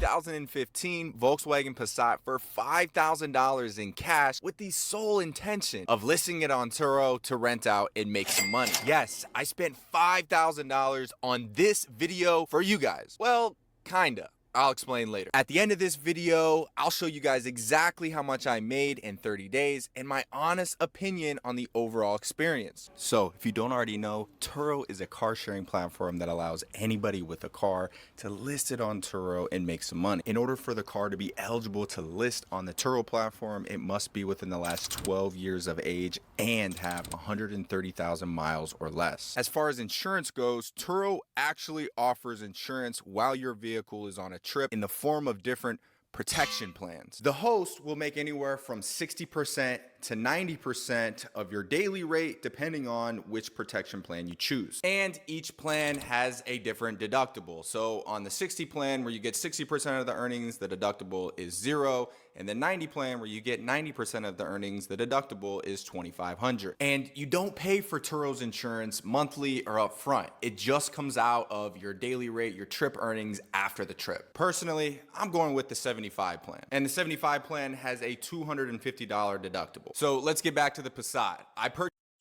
2015 Volkswagen Passat for $5,000 in cash with the sole intention of listing it on Turo to rent out and make some money. Yes, I spent $5,000 on this video for you guys. Well, kinda. I'll explain later. At the end of this video, I'll show you guys exactly how much I made in 30 days and my honest opinion on the overall experience. So if you don't already know, Turo is a car sharing platform that allows anybody with a car to list it on Turo and make some money. In order for the car to be eligible to list on the Turo platform, it must be within the last 12 years of age and have 130,000 miles or less. As far as insurance goes, Turo actually offers insurance while your vehicle is on a trip in the form of different protection plans. The host will make anywhere from 60% to 90% of your daily rate depending on which protection plan you choose. And each plan has a different deductible. So on the 60 plan where you get 60% of the earnings, the deductible is 0. And the 90 plan where you get 90% of the earnings, the deductible is $2,500. And you don't pay for Turo's insurance monthly or upfront. It just comes out of your daily rate, your trip earnings after the trip. Personally, I'm going with the 75 plan. And the 75 plan has a $250 deductible. So let's get back to the Passat.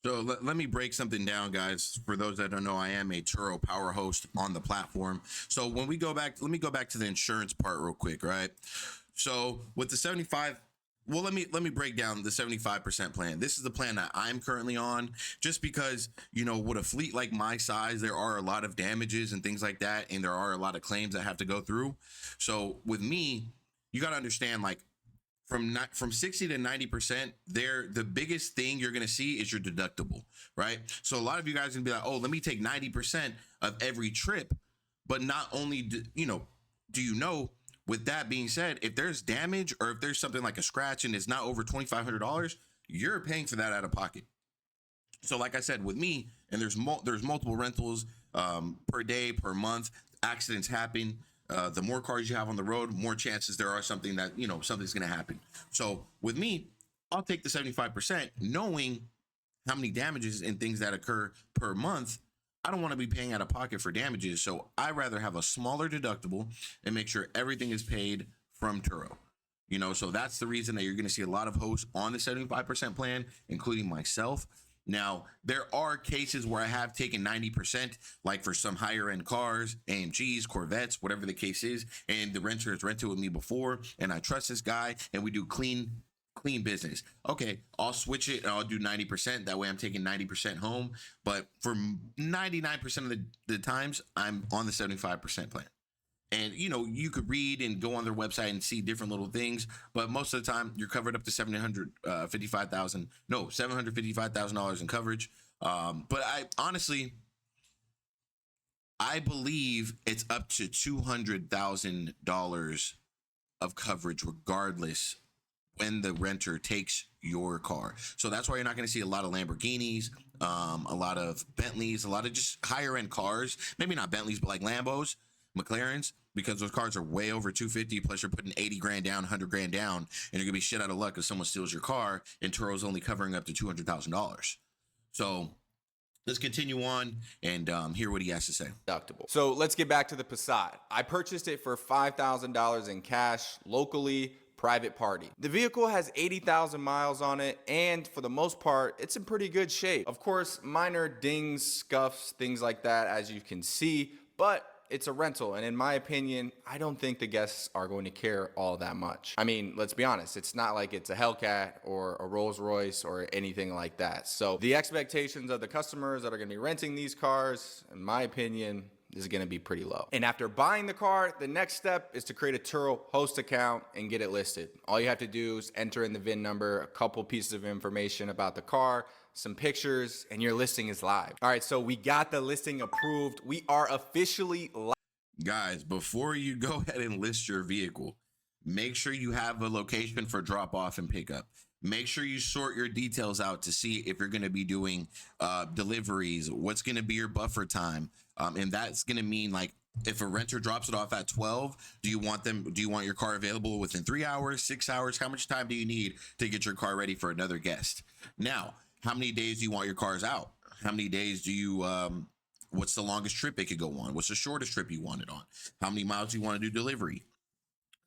So let me break something down, guys. For those that don't know, I am a Turo power host on the platform. So when we go back, let me go back to the insurance part real quick, right? So with the 75, well, let me break down the 75% plan. This is the plan that I'm currently on, just because, you know, with a fleet like my size, there are a lot of damages and things like that, and there are a lot of claims that have to go through. So with me, you got to understand, like, from 60 to 90%, the biggest thing you're going to see is your deductible, right? So a lot of you guys are going to be like, oh, let me take 90% of every trip. But not only, do you know, with that being said, if there's damage or if there's something like a scratch and it's not over $2,500, you're paying for that out of pocket. So like I said, with me, and there's multiple rentals per day, per month, accidents happen. The more cars you have on the road, more chances there are something's going to happen. So with me, I'll take the 75%, knowing how many damages and things that occur per month. I don't want to be paying out of pocket for damages. So I rather have a smaller deductible and make sure everything is paid from Turo. You know, so that's the reason that you're going to see a lot of hosts on the 75% plan, including myself. Now, there are cases where I have taken 90%, like for some higher end cars, AMGs, Corvettes, whatever the case is, and the renter has rented with me before, and I trust this guy, and we do clean business. Okay, I'll switch it and I'll do 90%. That way I'm taking 90% home. But for 99% of the times, I'm on the 75% plan. And, you know, you could read and go on their website and see different little things, but most of the time you're covered up to $755,000 in coverage. But I believe it's up to $200,000 of coverage regardless when the renter takes your car. So that's why you're not going to see a lot of Lamborghinis, a lot of Bentleys, a lot of just higher end cars. Maybe not Bentleys, but like Lambos, McLarens, because those cars are way over 250. Plus you're putting 80 grand down, 100 grand down, and you're gonna be shit out of luck if someone steals your car, and Turo's only covering up to $200,000. So let's continue on and hear what he has to say. Deductible. So let's get back to the Passat. I purchased it for $5,000 in cash, locally, private party. The vehicle has 80,000 miles on it, and for the most part, it's in pretty good shape. Of course, minor dings, scuffs, things like that, as you can see, but it's a rental, and in my opinion, I don't think the guests are going to care all that much. I mean, let's be honest, it's not like it's a Hellcat or a Rolls Royce or anything like that. So the expectations of the customers that are going to be renting these cars, in my opinion, is going to be pretty low. And after buying the car, the next step is to create a Turo host account and get it listed. All you have to do is enter in the VIN number, a couple pieces of information about the car, some pictures, and your listing is live. All right, so we got the listing approved. We are officially live. Guys, before you go ahead and list your vehicle, make sure you have a location for drop off and pickup. Make sure you sort your details out to see if you're going to be doing deliveries, what's going to be your buffer time. And that's going to mean, like, if a renter drops it off at 12, do you want your car available within 3 hours, 6 hours? How much time do you need to get your car ready for another guest? Now, how many days do you want your cars out? How many days do you, what's the longest trip it could go on? What's the shortest trip you want it on? How many miles do you want to do delivery?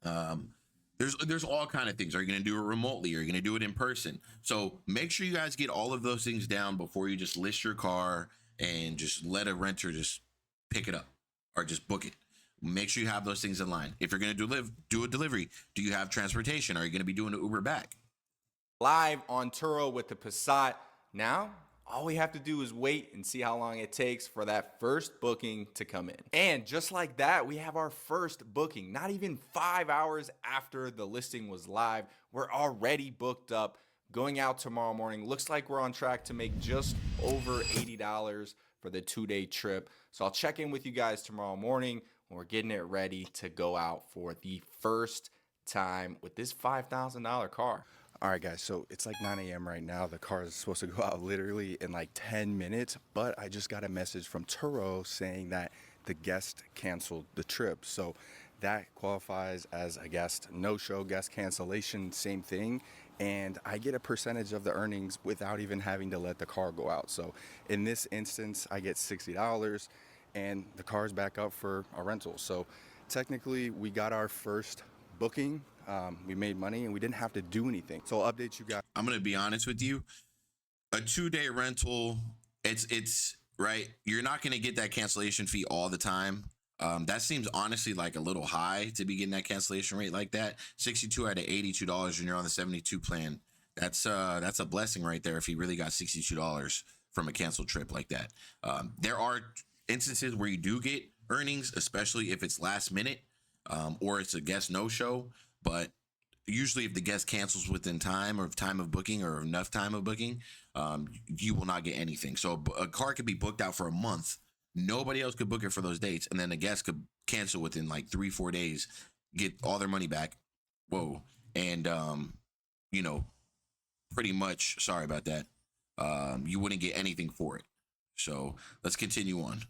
Um, there's all kind of things. Are you going to do it remotely? Are you going to do it in person? So make sure you guys get all of those things down before you just list your car and just let a renter just pick it up or just book it. Make sure you have those things in line. If you're going to do a delivery, do you have transportation? Are you going to be doing an Uber back? Live on Turo with the Passat. Now, all we have to do is wait and see how long it takes for that first booking to come in. And just like that, we have our first booking. Not even 5 hours after the listing was live, we're already booked up. Going out tomorrow morning. Looks like we're on track to make just over $80 for the 2-day trip. So I'll check in with you guys tomorrow morning when we're getting it ready to go out for the first time with this $5,000 car. All right, guys, so it's like 9 a.m. right now. The car is supposed to go out literally in like 10 minutes, but I just got a message from Turo saying that the guest canceled the trip. So that qualifies as a guest no-show, guest cancellation, same thing. And I get a percentage of the earnings without even having to let the car go out. So in this instance, I get $60 and the car's back up for a rental. So technically, we got our first booking. We made money and we didn't have to do anything. So I'll update you guys. I'm going to be honest with you. A 2-day rental, it's right. You're not going to get that cancellation fee all the time. That seems honestly like a little high to be getting that cancellation rate like that. 62 out of $82 when you're on the 72 plan. That's a blessing right there if you really got $62 from a canceled trip like that. There are instances where you do get earnings, especially if it's last minute or it's a guest no show. But usually if the guest cancels within time or time of booking or enough time of booking, you will not get anything. So a car could be booked out for a month. Nobody else could book it for those dates. And then the guest could cancel within like 3-4 days, get all their money back. Whoa. And, pretty much, sorry about that. You wouldn't get anything for it. So let's continue on.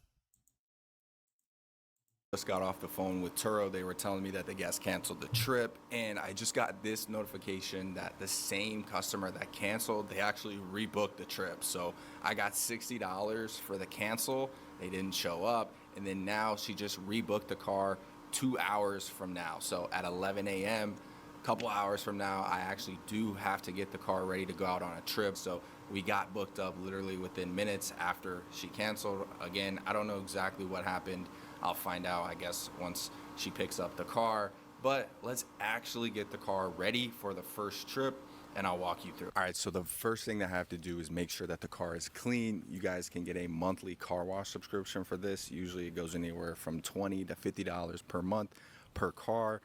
Just got off the phone with Turo. They were telling me that the guest canceled the trip, and I just got this notification that the same customer that canceled, they actually rebooked the trip. So I got $60 for the cancel. They didn't show up, and then now she just rebooked the car 2 hours from now. So at 11 a.m., a couple hours from now, I actually do have to get the car ready to go out on a trip. So we got booked up literally within minutes after she canceled. Again, I don't know exactly what happened. I'll find out, I guess, once she picks up the car. But let's actually get the car ready for the first trip, and I'll walk you through. All right, so the first thing that I have to do is make sure that the car is clean. You guys can get a monthly car wash subscription for this. Usually it goes anywhere from $20 to $50 per month per car.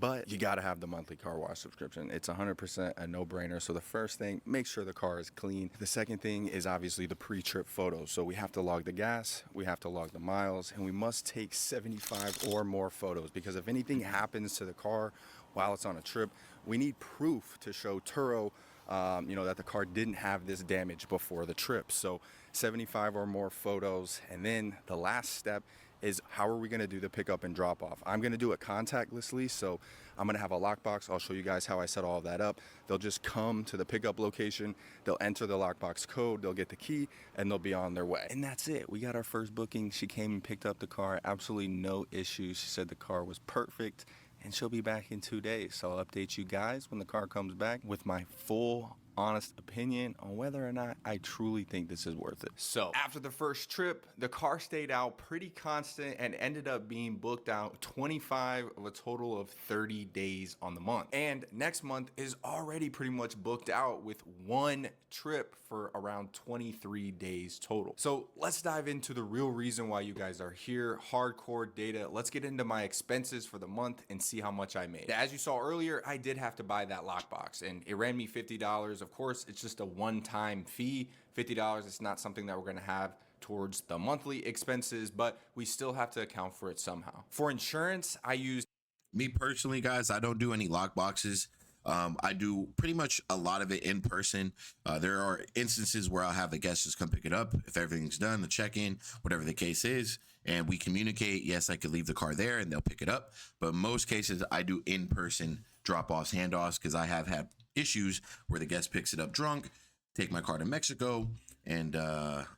But you got to have the monthly car wash subscription. It's 100% a no-brainer. So the first thing, make sure the car is clean. The second thing is obviously the pre-trip photos. So we have to log the gas, we have to log the miles, and we must take 75 or more photos, because if anything happens to the car while it's on a trip, we need proof to show Turo that the car didn't have this damage before the trip. So 75 or more photos. And then the last step is, how are we going to do the pickup and drop off? I'm going to do it contactlessly. So I'm going to have a lockbox. I'll show you guys how I set all that up. They'll just come to the pickup location. They'll enter the lockbox code. They'll get the key and they'll be on their way. And that's it. We got our first booking. She came and picked up the car. Absolutely no issues. She said the car was perfect and she'll be back in 2 days. So I'll update you guys when the car comes back with my full honest opinion on whether or not I truly think this is worth it. So after the first trip, the car stayed out pretty constant and ended up being booked out 25 of a total of 30 days on the month. And next month is already pretty much booked out with one trip for around 23 days total. So let's dive into the real reason why you guys are here, hardcore data. Let's get into my expenses for the month and see how much I made. As you saw earlier, I did have to buy that lockbox and it ran me $50. Of course, it's just a one-time fee, $50. It's not something that we're gonna have towards the monthly expenses, but we still have to account for it somehow. For insurance, I used... Me personally, guys, I don't do any lock boxes. I do pretty much a lot of it in person. There are instances where I'll have the guests just come pick it up if everything's done, the check-in, whatever the case is, and we communicate. Yes, I could leave the car there and they'll pick it up. But most cases I do in-person drop-offs, handoffs, because I have had issues where the guest picks it up drunk, take my car to Mexico, and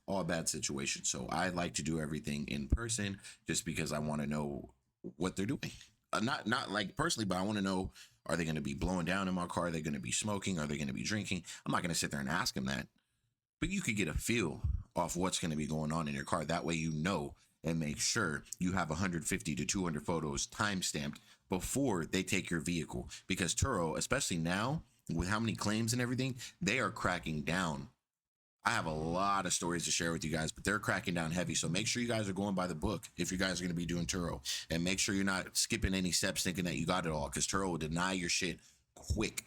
all bad situations. So I like to do everything in person just because I want to know what they're doing. not like personally, but I want to know, are they going to be blowing down in my car? Are they going to be smoking? Are they going to be drinking? I'm not going to sit there and ask them that, but you could get a feel off what's going to be going on in your car. That way, you know, and make sure you have 150 to 200 photos time stamped before they take your vehicle. Because Turo, especially now with how many claims and everything, they are cracking down. I have a lot of stories to share with you guys, but they're cracking down heavy. So make sure you guys are going by the book if you guys are going to be doing Turo, and make sure you're not skipping any steps thinking that you got it all, because Turo will deny your shit quick.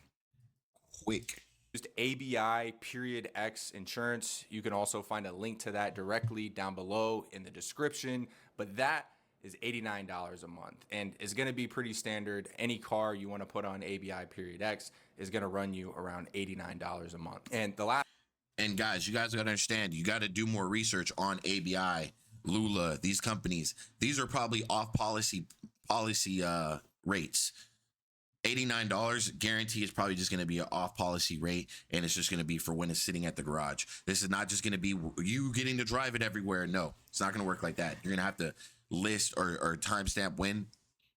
Used ABI.X insurance. You can also find a link to that directly down below in the description, but that is $89 a month and is going to be pretty standard. Any car you want to put on ABI.X is going to run you around $89 a month. And guys, you guys got to understand, you got to do more research on ABI, Lula, these companies. These are probably off policy rates. $89 guarantee is probably just going to be an off policy rate, and it's just going to be for when it's sitting at the garage. This is not just going to be you getting to drive it everywhere. No, it's not going to work like that. You're going to have to list or timestamp when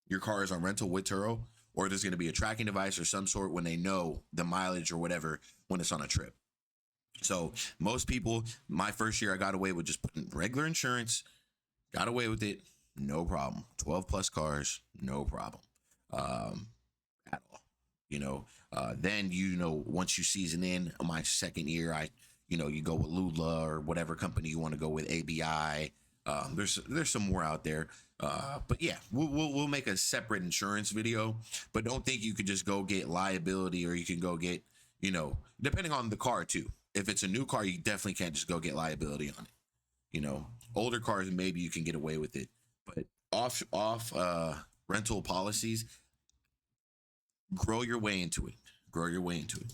your car is on rental with Turo, or there's going to be a tracking device or some sort when they know the mileage or whatever when it's on a trip. So most people, my first year, I got away with just putting regular insurance, got away with it, no problem. 12 plus cars, no problem. At all, then, once you season in my second year, you go with Lula or whatever company you want to go with, ABI. There's some more out there. But yeah, we'll make a separate insurance video, but don't think you could just go get liability, or you can go get, depending on the car too. If it's a new car, you definitely can't just go get liability on it. Older cars, maybe you can get away with it, but off rental policies, grow your way into it.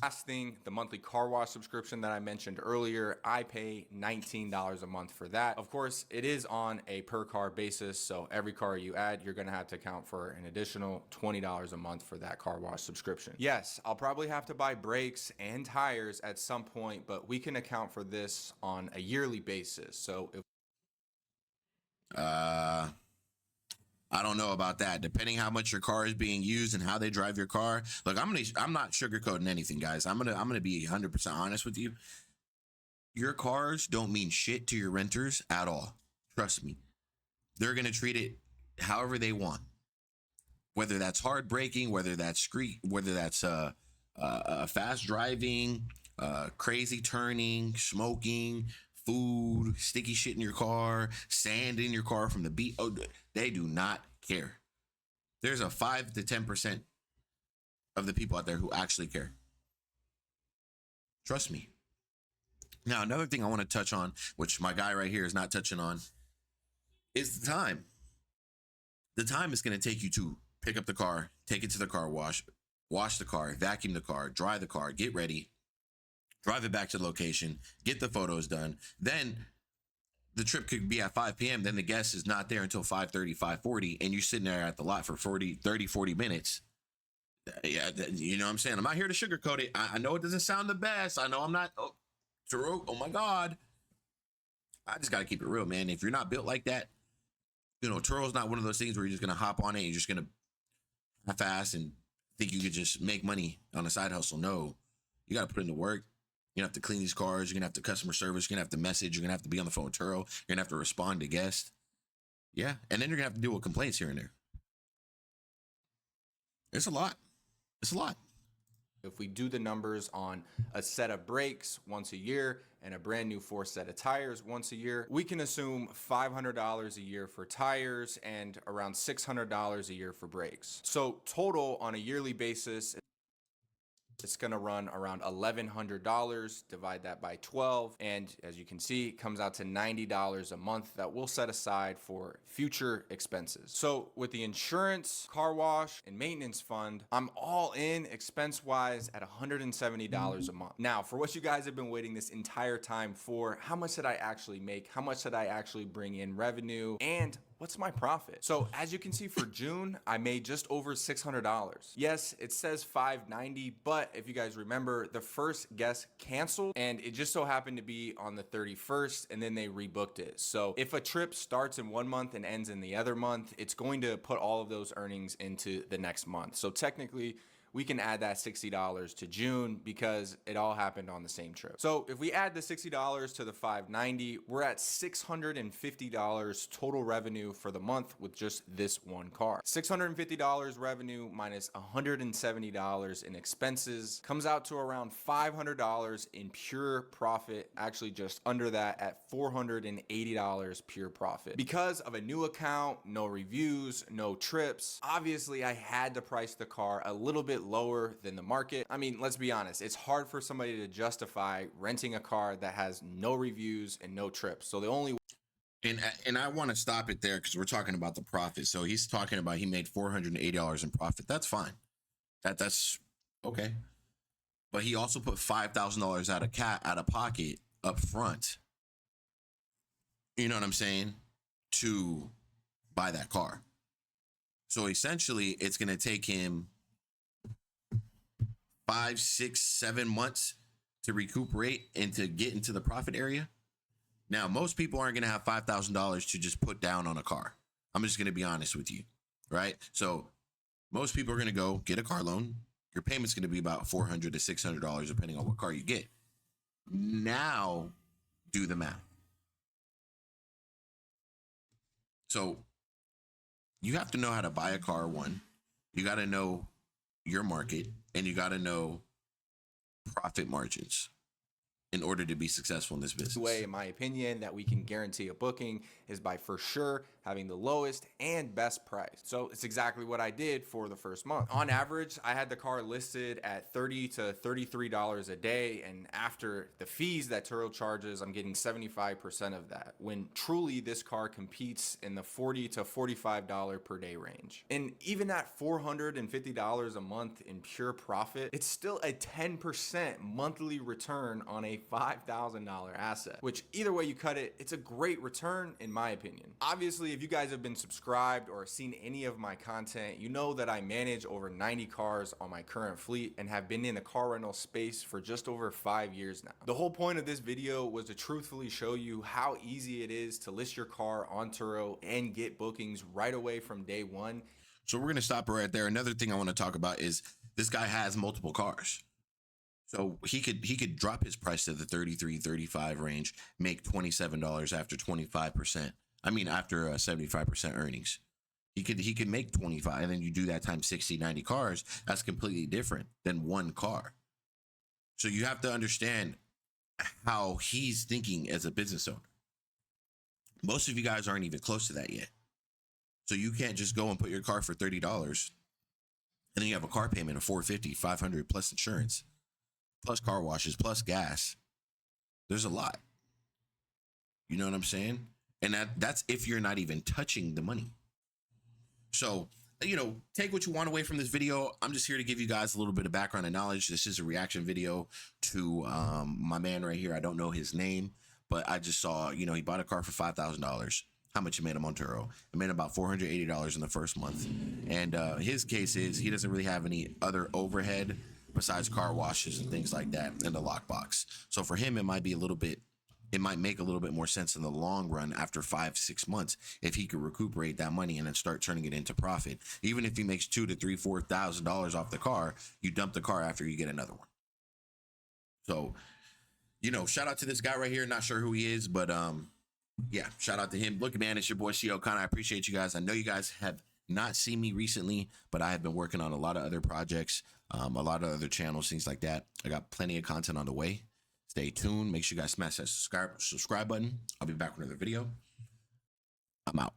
Last thing, the monthly car wash subscription that I mentioned earlier, I pay $19 a month for that. Of course, it is on a per car basis, so every car you add, you're gonna have to account for an additional $20 a month for that car wash subscription. Yes, I'll probably have to buy brakes and tires at some point, but we can account for this on a yearly basis. So if I don't know about that. Depending how much your car is being used and how they drive your car. Look, I'm not sugarcoating anything, guys. I'm gonna be 100% honest with you. Your cars don't mean shit to your renters at all. Trust me. They're gonna treat it however they want. Whether that's hard braking, whether that's fast driving, crazy turning, smoking, food, sticky shit in your car, sand in your car from the beat. Oh, they do not care. There's a 5 to 10% of the people out there who actually care. Trust me. Now, another thing I want to touch on, which my guy right here is not touching on, is the time. The time it's going to take you to pick up the car, take it to the car wash the car, vacuum the car, dry the car, get ready, drive it back to the location, get the photos done. Then the trip could be at 5 p.m. Then the guest is not there until 5:30, 5:40, and you're sitting there at the lot for 40 minutes. Yeah, you know what I'm saying? I'm not here to sugarcoat it. I know it doesn't sound the best. I know I'm not, Turo, oh my God. I just got to keep it real, man. If you're not built like that, Turo's not one of those things where you're just going to hop on it and you're just going to half-ass and think you could just make money on a side hustle. No, you got to put in the work. You're going to have to clean these cars. You're going to have to customer service. You're going to have to message. You're going to have to be on the phone with Turo. You're going to have to respond to guests. Yeah. And then you're going to have to deal with complaints here and there. It's a lot. If we do the numbers on a set of brakes once a year and a brand new 4 set of tires once a year, we can assume $500 a year for tires and around $600 a year for brakes. So total on a yearly basis, it's gonna run around $1,100. Divide that by 12, and as you can see, it comes out to $90 a month that we'll set aside for future expenses. So with the insurance, car wash, and maintenance fund, I'm all in expense-wise at $170 a month. Now, for what you guys have been waiting this entire time for, how much did I actually make? How much did I actually bring in revenue? And what's my profit? So as you can see for June, I made just over $600. Yes, it says $590, but if you guys remember, the first guest canceled and it just so happened to be on the 31st and then they rebooked it. So if a trip starts in one month and ends in the other month, it's going to put all of those earnings into the next month. So technically, we can add that $60 to June because it all happened on the same trip. So if we add the $60 to the $590, we're at $650 total revenue for the month with just this one car. $650 revenue minus $170 in expenses comes out to around $500 in pure profit, actually just under that at $480 pure profit. Because of a new account, no reviews, no trips, obviously I had to price the car a little bit lower than the market. I mean, let's be honest, it's hard for somebody to justify renting a car that has no reviews and no trips. So the only And I want to stop it there because we're talking about the profit. So he's talking about he made $480 in profit. That's fine. That's okay. But he also put $5,000 out of pocket up front. You know what I'm saying? To buy that car. So essentially, it's going to take him 5, 6, 7 months to recuperate and to get into the profit area. Now, most people aren't going to have $5,000 to just put down on a car. I'm just going to be honest with you, right? So most people are going to go get a car loan. Your payment's going to be about $400 to $600 depending on what car you get. Now, do the math. So you have to know how to buy a car, one. You got to know your market, and you got to know profit margins in order to be successful in this business. The way, in my opinion, that we can guarantee a booking is by for sure having the lowest and best price. So it's exactly what I did for the first month. On average, I had the car listed at $30 to $33 a day, and after the fees that Turo charges, I'm getting 75% of that, when truly this car competes in the $40 to $45 per day range. And even at $450 a month in pure profit, it's still a 10% monthly return on a $5,000 asset, which either way you cut it, it's a great return in my opinion. Obviously, if you guys have been subscribed or seen any of my content, you know that I manage over 90 cars on my current fleet and have been in the car rental space for just over 5 years now. The whole point of this video was to truthfully show you how easy it is to list your car on Turo and get bookings right away from day one. So we're going to stop right there. Another thing I want to talk about is this guy has multiple cars. So he could drop his price to the 33, 35 range, make $27 after 25%. I mean, after 75% earnings. He could make 25, and then you do that times 60, 90 cars. That's completely different than one car. So you have to understand how he's thinking as a business owner. Most of you guys aren't even close to that yet. So you can't just go and put your car for $30 and then you have a car payment of $450, $500 plus insurance, plus car washes, plus gas. There's a lot. You know what I'm saying? And that's if you're not even touching the money. So, you know, take what you want away from this video. I'm just here to give you guys a little bit of background and knowledge. This is a reaction video to my man right here. I don't know his name, but I just saw, you know, he bought a car for $5,000. How much he made him on Turo? It made about $480 in the first month. And his case is he doesn't really have any other overhead besides car washes and things like that in the lockbox. So for him, it might make a little bit more sense in the long run after 5-6 months if he could recuperate that money and then start turning it into profit. Even if he makes $2,000 to $3,000, $4,000 off the car, you dump the car after you get another one. So, you know, shout out to this guy right here. Not sure who he is, but yeah, shout out to him. Look, man, it's your boy CEO Connor. I appreciate you guys. I know you guys have not seen me recently, but I have been working on a lot of other projects, a lot of other channels, things like that. I got plenty of content on the way. Stay tuned. Make sure you guys smash that subscribe button. I'll be back with another video. I'm out.